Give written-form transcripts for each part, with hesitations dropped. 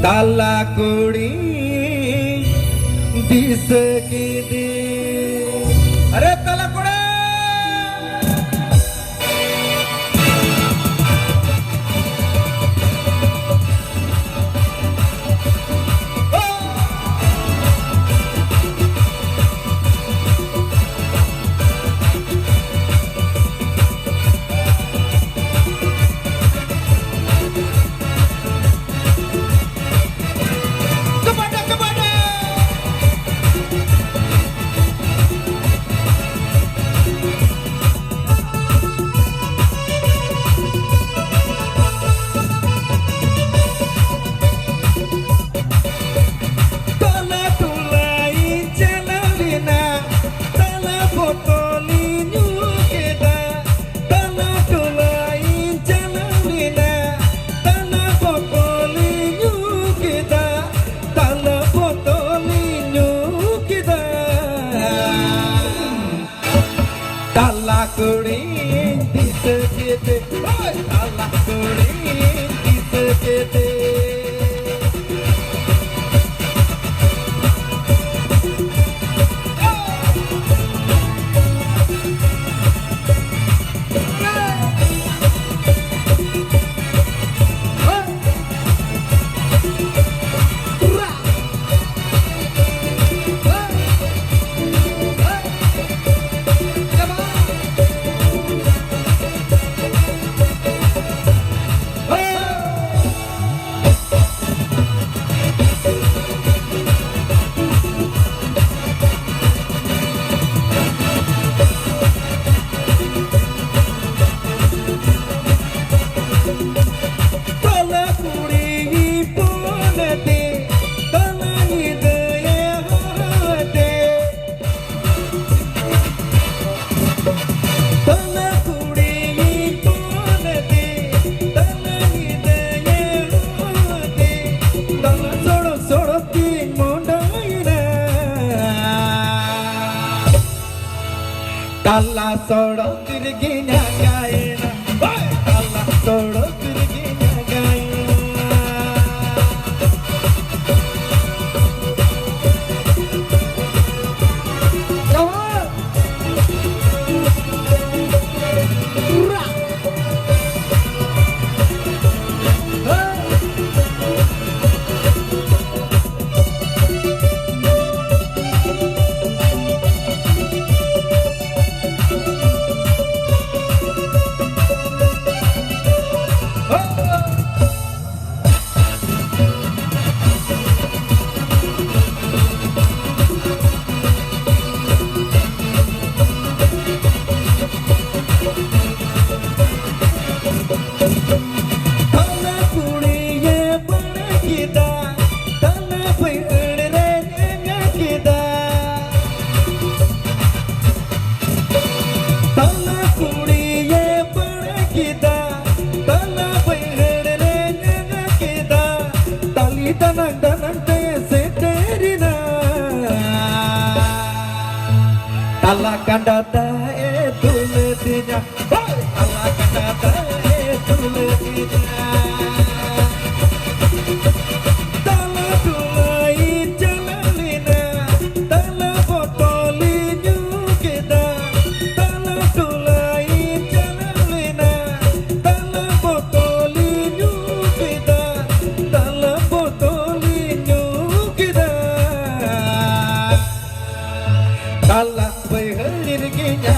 ताला कोडी दिस की दे अरे ताला कोडा ताला कोडी दिस के दे ताला कोडी दिस के दे ताला सोडो तिरगी गायना ताला सोडो तिरगी गायना ताला कंडा तुले दिया ताला कंडा तुले दिया ताला तुलाई चललीना ताला बोतली न्यूकेदा ताला तुलाई चललीना ताला बोतली न्यूकेदा ताला बोतली न्यूकेदा ताला बैहरिर गिnya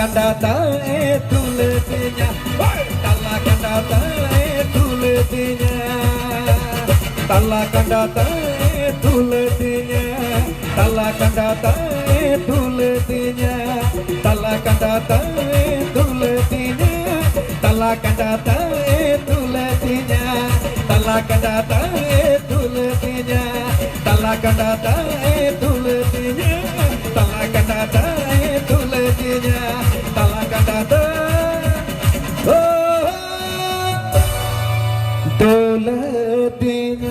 kandata tuletinya, tala kandata tuletinya, tala kandata tuletinya, tala kandata tuletinya, tala kandata tuletinya, tala kandata tuletinya, tala kandata tuletinya, tala kandata tuletinya, tala kandata tuletinya, tala kandata tuletinya.